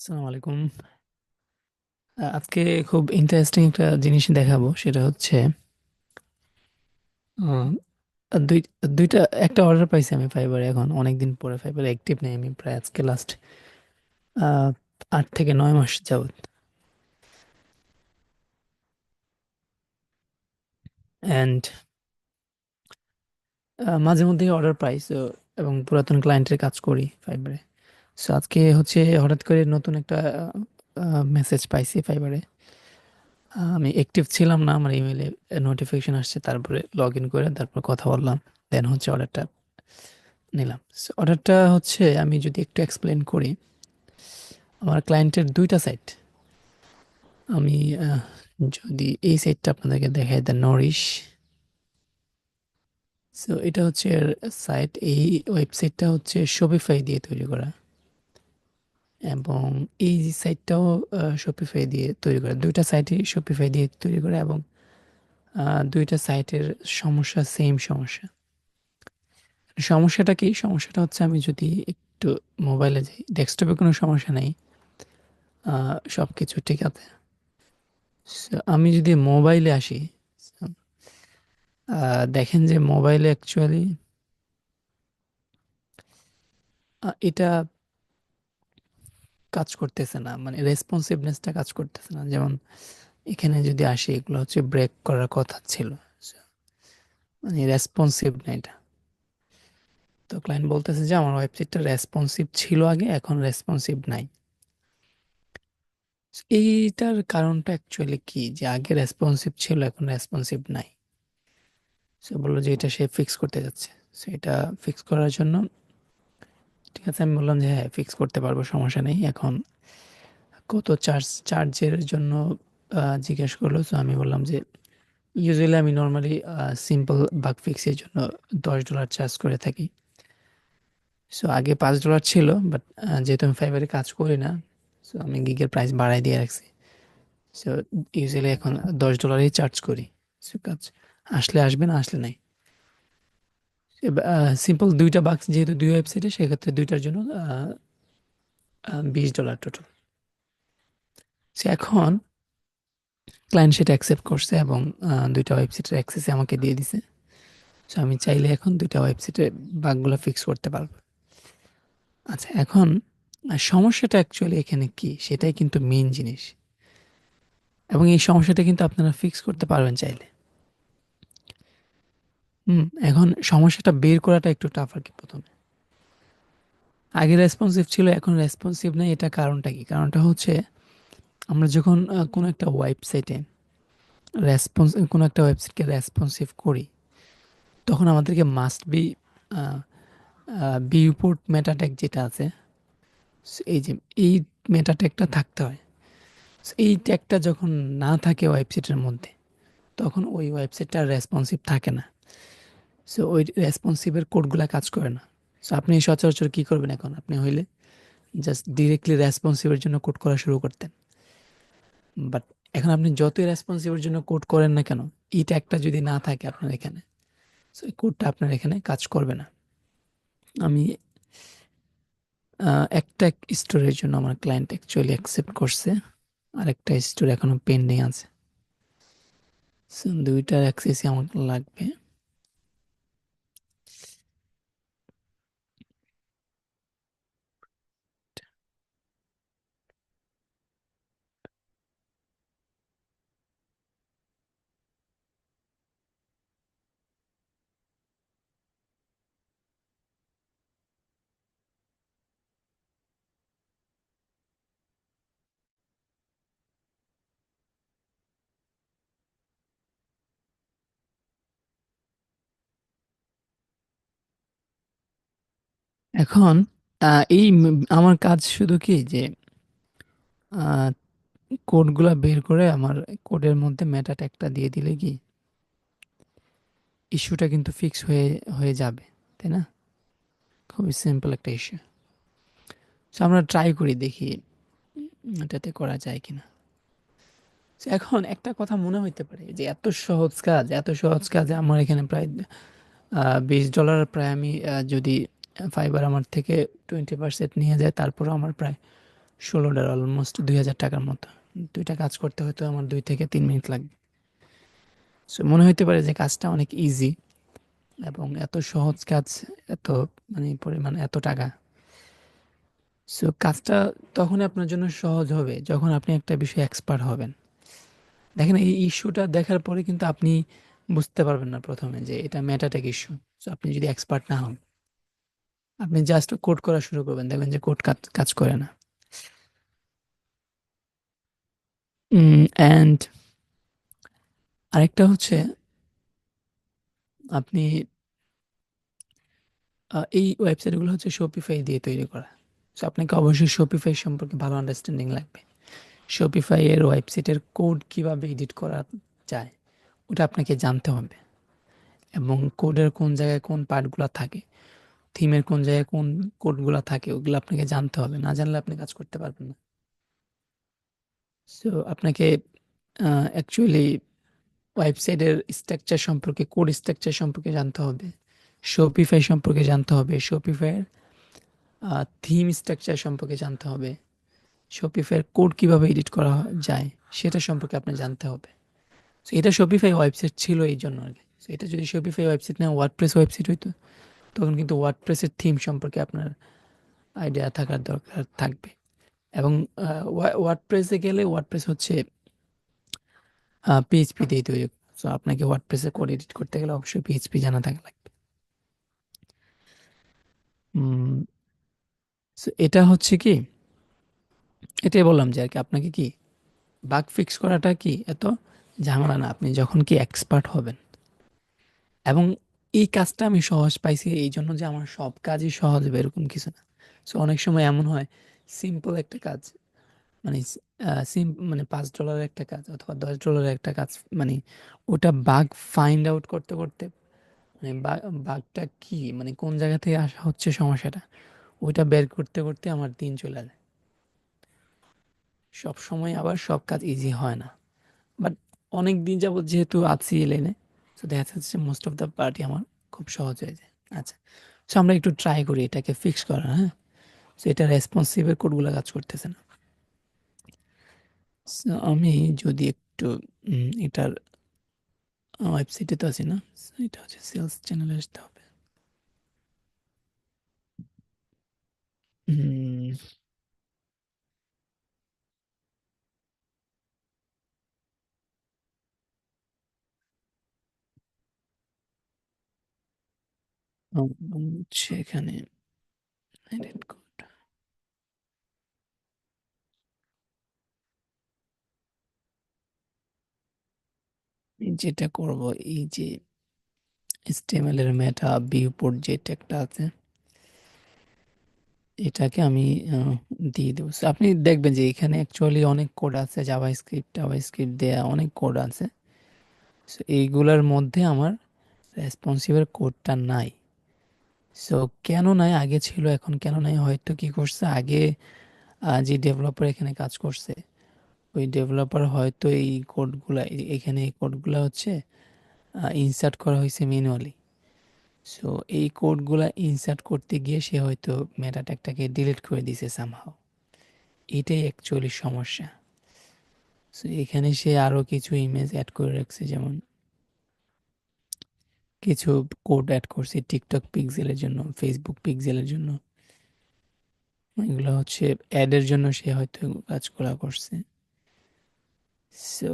আসসালামু আলাইকুম। আজকে খুব ইন্টারেস্টিং একটা জিনিস দেখাবো, সেটা হচ্ছে আহ, দুই দুইটা একটা অর্ডার পাইছি আমি ফাইবারে। এখন অনেকদিন পরে ফাইবারে অ্যাক্টিভ নেই আমি, প্রায় আজকে লাস্ট 8 থেকে 9 মাস যাবত। অ্যান্ড মাঝে মধ্যে অর্ডার পাই, সো এবং পুরাতন ক্লায়েন্টের কাজ করি ফাইবারে। সো আজকে হচ্ছে হঠাৎ করে নতুন একটা মেসেজ পাইছি ফাইবারে। আমি অ্যাক্টিভ ছিলাম না, আমার ইমেলে নোটিফিকেশন আসছে, তারপরে লগ ইন করে তারপর কথা বললাম, দেন হচ্ছে অর্ডারটা নিলাম। অর্ডারটা হচ্ছে, আমি যদি একটু এক্সপ্লেন করি, আমার ক্লায়েন্টের দুইটা সাইট। আমি যদি এই সাইটটা আপনাদেরকে দেখাই, দ্য নরিশ। সো এটা হচ্ছে এর সাইট। এই ওয়েবসাইটটা হচ্ছে শপিফাই দিয়ে তৈরি করা, এবং এই সাইটটাও শপিফাই দিয়ে তৈরি করা। দুইটা সাইটই শপিফাই দিয়ে তৈরি করা, এবং দুইটা সাইটের সমস্যা সেম সমস্যা। সমস্যাটা কি? সমস্যাটা হচ্ছে, আমি যদি একটু মোবাইলে যাই, ডেস্কটপে কোনো সমস্যা নেই, সব কিছু ঠিক আছে। So, আমি যদি মোবাইলে আসি, so, দেখেন যে মোবাইলে অ্যাকচুয়ালি এটা কাজ করতেছে না, মানে রেসপন্সিভনেসটা কাজ করতেছে না। যেমন এখানে যদি আসি, এগুলো হচ্ছে ব্রেক করার কথা ছিল। So, মানে রেসপন্সিভ না এটা। তো ক্লায়েন্ট বলতেছে যে আমার ওয়েবসাইটটা রেসপন্সিভ ছিল আগে, এখন রেসপন্সিভ নাই। So, এইটার কারণটা অ্যাকচুয়ালি কি, যে আগে রেসপন্সিভ ছিল এখন রেসপন্সিভ নাই। সে বললো যে এটা সে ফিক্স করতে যাচ্ছে। সো এটা ফিক্স করার জন্য, ঠিক আছে, আমি বললাম যে হ্যাঁ, ফিক্স করতে পারবো, সমস্যা নেই। এখন কত চার্জের জন্য জিজ্ঞেস করলো। সো আমি বললাম যে ইউজুয়ালি আমি নর্মালি সিম্পল বাগ ফিক্সের জন্য $10 চার্জ করে থাকি। সো আগে $5 ছিল, বাট যেহেতু আমি ফাইবারে কাজ করি না, সো আমি গিগের প্রাইস বাড়াই দিয়ে রাখছি। সো ইউজুয়ালি এখন $10ই চার্জ করি। সো কাজ আসলে আসবে, না আসলে নাই। সিম্পল দুইটা বাক্স, যেহেতু দুই ওয়েবসাইটে, সেক্ষেত্রে দুইটার জন্য $20 টোটাল। সে এখন ক্লায়েন্ট সেটা অ্যাকসেপ্ট করছে, এবং দুইটা ওয়েবসাইটের অ্যাক্সেসে আমাকে দিয়ে দিছে। সো আমি চাইলে এখন দুইটা ওয়েবসাইটে বাগগুলো ফিক্স করতে পারবো। আচ্ছা, এখন সমস্যাটা অ্যাকচুয়ালি এখানে কি, সেটাই কিন্তু মেইন জিনিস। এবং এই সমস্যাটা কিন্তু আপনারা ফিক্স করতে পারবেন চাইলে। এখন সমস্যাটা বের করাটা একটু টাফ আর কি। প্রথমে আগে রেসপন্সিভ ছিল, এখন রেসপন্সিভ নেই, এটা কারণটা কি? কারণটা হচ্ছে, আমরা যখন কোনো একটা ওয়েবসাইটে কোনো একটা ওয়েবসাইটকে রেসপন্সিভ করি, তখন আমাদেরকে মাস্ট বি বিউপোর্ট মেটা ট্যাগ যেটা আছে, এই যে এই মেটা ট্যাগটা থাকতে হয়। So, এই ট্যাগটা যখন না থাকে ওয়েবসাইটের মধ্যে, তখন ওই ওয়েবসাইটটা রেসপন্সিভ থাকে না। সো ওই রেসপন্সিভের কোডগুলা কাজ করে না। সো আপনি সচরাচর কি করবেন? এখন আপনি হইলে জাস্ট ডিরেক্টলি রেসপন্সিভের জন্য কোড করা শুরু করতেন। বাট এখন আপনি যতই রেসপন্সিভের জন্য কোড করেন না কেন, এই ট্যাগটা যদি না থাকে আপনার এখানে, সো এই কোডটা আপনার এখানে কাজ করবে না। আমি একটা স্টোরের জন্য আমার ক্লায়েন্ট অ্যাকচুয়ালি অ্যাকসেপ্ট করছে, আর একটা স্টোর এখনো পেন্ডিং আছে। So, দুইটার অ্যাক্সেসই আমার লাগবে। এখন আমার কাজ শুধু কি, যে কোডগুলা বের করে আমার কোডের মধ্যে মেটা ট্যাগটা দিয়ে দিলে কি ইস্যুটা কিন্তু ফিক্স হয়ে হয়ে যাবে, তাই না? খুবই সিম্পল একটা ইস্যু। সো আমরা ট্রাই করি, দেখি এটাতে করা যায় কিনা। So, এখন একটা কথা মনে হইতে পারে যে এত সহজ কাজ, এত সহজ কাজে আমার এখানে প্রায় $20, প্রায় আমি যদি ফাইবার আমার থেকে 20% নিয়ে যায়, তারপরে আমার প্রায় $16, অলমোস্ট 2000 টাকার মতো। দুইটা কাজ করতে হয়তো আমার 2 থেকে 3 মিনিট লাগবে। সো মনে হইতে পারে যে কাজটা অনেক ইজি এবং এত সহজ কাজ, এত মানে পরিমাণ এত টাকা। সো কাজটা তখনই আপনার জন্য সহজ হবে যখন আপনি একটা বিষয়ে এক্সপার্ট হবেন। দেখেন এই ইস্যুটা দেখার পরে কিন্তু আপনি বুঝতে পারবেন না প্রথমে যে এটা মেটাটেক ইস্যু। সো আপনি যদি এক্সপার্ট না হন, আপনি জাস্ট কোড করা শুরু করবেন, দেখবেন যে কোড কাজ কাজ করে না। অ্যান্ড আরেকটা হচ্ছে আপনি এই ওয়েবসাইটগুলো হচ্ছে শপিফাই দিয়ে তৈরি করা। সো আপনাকে অবশ্যই শপিফাই সম্পর্কে ভালো আন্ডারস্ট্যান্ডিং লাগবে। শপিফাই এর ওয়েবসাইটের কোড কিভাবে এডিট করা যায় ওটা আপনাকে জানতে হবে, এবং কোডের কোন জায়গায় কোন পার্টগুলো থাকে, থিমের কোন জায়গায় কোন কোডগুলো থাকে, ওগুলো আপনাকে জানতে হবে। না জানলে আপনি কাজ করতে পারবেন না। সো আপনাকে অ্যাকচুয়ালি ওয়েবসাইটের স্ট্রাকচার সম্পর্কে, কোড স্ট্রাকচার সম্পর্কে জানতে হবে, শপিফাই সম্পর্কে জানতে হবে, শপিফাইয়ের থিম স্ট্রাকচার সম্পর্কে জানতে হবে, শপিফাইয়ের কোড কিভাবে এডিট করা যায় সেটা সম্পর্কে আপনার জানতে হবে। সো এটা শপিফাই ওয়েবসাইট ছিল এই জন্য আর কি। সো এটা যদি শপিফাই ওয়েবসাইট না ওয়ার্ডপ্রেস ওয়েবসাইট হইতো, তখন কিন্তু ওয়ার্ডপ্রেসের থিম সম্পর্কে আপনার আইডিয়া থাকার দরকার থাকবে। এবং ওয়ার্ডপ্রেসে গেলে ওয়ার্ডপ্রেস হচ্ছে পিএইচপি দিয়ে তৈরি। সো আপনাকে ওয়ার্ডপ্রেসে কোড এডিট করতে গেলে অবশ্যই পিএইচপি জানা থাকা লাগবে। সো এটা হচ্ছে কি, এটাই বললাম যে আর কি আপনাকে কি বাগ ফিক্স করাটা কি এত ঝামেলা না, আপনি যখন কি এক্সপার্ট হবেন। এবং এই কাজটা আমি সহজ পাইছি এই জন্য যে আমার সব কাজই সহজ হবে এরকম কিছু না। সো অনেক সময় এমন হয় সিম্পল একটা কাজ, মানে মানে $5 একটা কাজ অথবা $10 একটা কাজ, মানে ওটা বাগ ফাইন্ড আউট করতে করতে, মানে বাগটা কি, মানে কোন জায়গা থেকে আসা হচ্ছে সমস্যাটা, ওইটা বের করতে করতে আমার দিন চলে যায়। সব সময় আবার সব কাজ ইজি হয় না, বাট অনেক দিন যাবত যেহেতু আছি লেনে, তো দেখা যাচ্ছে মোস্ট অফ দ্য পার্টি আমার খুব সহজ হয়ে যায়। আচ্ছা, সো আমরা একটু ট্রাই করি এটাকে ফিক্স করা, হ্যাঁ। সো এটা রেসপন্সিভের কোডগুলো কাজ করতেছে না। সো আমি যদি একটু এটার ওয়েবসাইটে তো আছি না, so এটা হচ্ছে সেলস চ্যানেলে আসতে হবে। হুম, হচ্ছে এখানে edit code। আমি যেটা করব, এই যে HTML এর মেটা ভিউপোর্ট যে ট্যাগটা আছে, এটাকে আমি দিয়ে দেবো। So আপনি দেখবেন যে এখানে অ্যাকচুয়ালি অনেক কোড আছে, জাভাস্ক্রিপ্ট দেয়া অনেক কোড আছে। সো এইগুলোর মধ্যে আমার রেসপন্সিভের কোডটা নাই। সো কেন নাই, আগে ছিল এখন কেন নাই, হয়তো কি করছে আগে যে ডেভেলপার এখানে কাজ করছে, ওই ডেভেলপার হয়তো এই কোডগুলা এখানে এই কোডগুলা হচ্ছে ইনসার্ট করা হয়েছে ম্যানুয়ালি। সো এই কোডগুলা ইনসার্ট করতে গিয়ে সে হয়তো মেটা ট্যাগটাকে ডিলিট করে দিয়েছে সামহাও। এটাই অ্যাকচুয়ালি সমস্যা। সো এখানে সে আরো কিছু ইমেজ অ্যাড করে রাখছে, যেমন কিছু কোড অ্যাড করছে টিকটক পিক্সেলের জন্য, ফেসবুক পিক্সেলের জন্য। এগুলো হচ্ছে অ্যাডের জন্য সে হয়তো কাজগুলো করছে। সো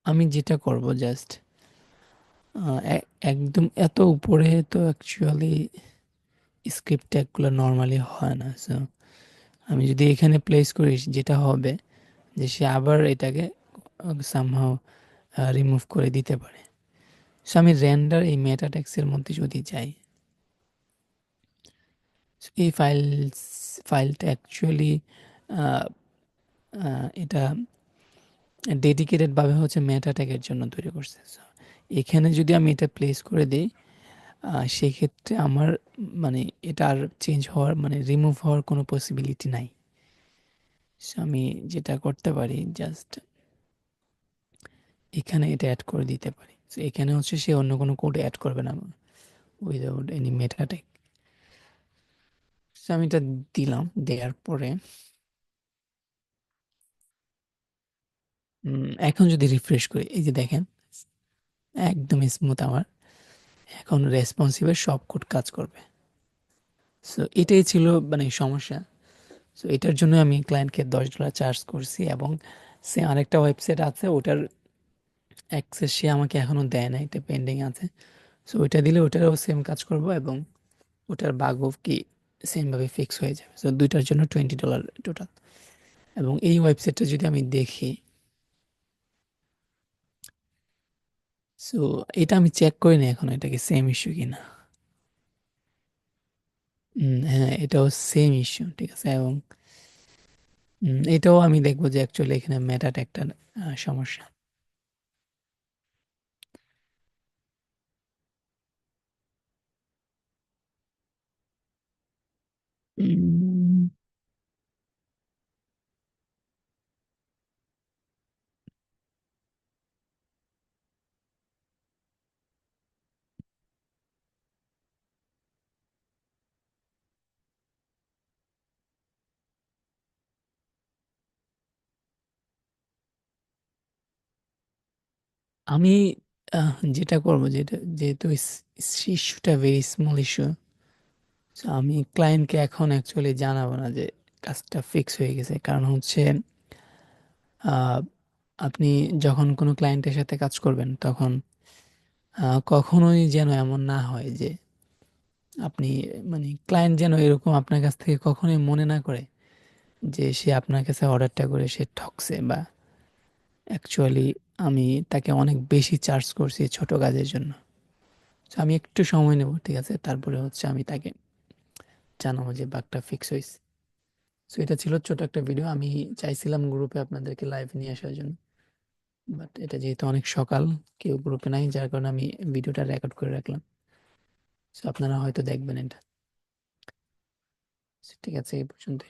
আমি যেটা করব জাস্ট একদম এত উপরে তো অ্যাকচুয়ালি স্ক্রিপ্ট ট্যাগগুলো নর্মালি হয় না। সো আমি যদি এখানে প্লেস করি, যেটা হবে যে সে আবার এটাকে সামহাও রিমুভ করে দিতে পারে। সো আমি রেন্ডার এই মেটা ট্যাক্সের মধ্যে যদি যাই, এই ফাইলটা অ্যাকচুয়ালি এটা ডেডিকেটেড ভাবে হচ্ছে মেটা ট্যাগের জন্য তৈরি করছে। So, এখানে যদি আমি এটা প্লেস করে দিই, সেক্ষেত্রে আমার মানে এটা আর চেঞ্জ হওয়ার মানে রিমুভ হওয়ার কোনো পসিবিলিটি নাই। So, আমি যেটা করতে পারি জাস্ট এখানে এটা অ্যাড করে দিতে পারি। So, এখানে হচ্ছে সে অন্য কোনো কোড অ্যাড করবে না উইদাউট এনি মেটা ট্যাগ। আমি এটা দিলাম, দেওয়ার পরে এখন যদি রিফ্রেশ করি, এই যে দেখেন একদম স্মুথ আমার এখন রেসপন্সিভের সব কোড কাজ করবে। সো এটাই ছিল মানে সমস্যা। সো এটার জন্য আমি ক্লায়েন্টকে $10 চার্জ করছি, এবং সে আরেকটা ওয়েবসাইট আছে, ওটার অ্যাক্সেস সে আমাকে এখনো দেয় না, এটা পেন্ডিং আছে। সো ওইটা দিলে ওটারও সেম কাজ করব, এবং ওটার বাগও কি সেমভাবে ফিক্স হয়ে যাবে। সো দুইটার জন্য $20 টোটাল। এবং এই ওয়েবসাইটটা যদি আমি দেখি, সো এটা আমি চেক করি না এখন এটা কি সেম ইস্যু কিনা। হ্যাঁ, এটাও সেম ইস্যু, ঠিক আছে। এবং এটাও আমি দেখবো যে অ্যাকচুয়ালি এখানে মেটার একটা সমস্যা। উম, আমি যেটা করবো, যেটা যেহেতু ইস্যুটা ভেরি স্মল ইস্যু, আমি ক্লায়েন্টকে এখন অ্যাকচুয়ালি জানাবো না যে কাজটা ফিক্স হয়ে গেছে। কারণ হচ্ছে আহ, আপনি যখন কোনো ক্লায়েন্টের সাথে কাজ করবেন তখন কখনোই যেন এমন না হয় যে আপনি মানে ক্লায়েন্ট যেন এরকম আপনার কাছ থেকে কখনোই মনে না করে যে সে আপনার কাছে অর্ডারটা করে সে ঠকছে, বা অ্যাকচুয়ালি আমি তাকে অনেক বেশি চার্জ করছি ছোট কাজের জন্য। তো আমি একটু সময় নেব, ঠিক আছে, তারপরে হচ্ছে আমি তাকে জানাবো যে বাগটা ফিক্স হয়েছে। সো এটা ছিল ছোট একটা ভিডিও, আমি চাইছিলাম গ্রুপে আপনাদেরকে লাইভ নিয়ে আসার জন্য, বাট এটা যেহেতু অনেক সকাল, কেউ গ্রুপে নাই, যার কারণে আমি ভিডিওটা রেকর্ড করে রাখলাম। সো আপনারা হয়তো দেখবেন এটা। ঠিক আছে, এই পর্যন্ত।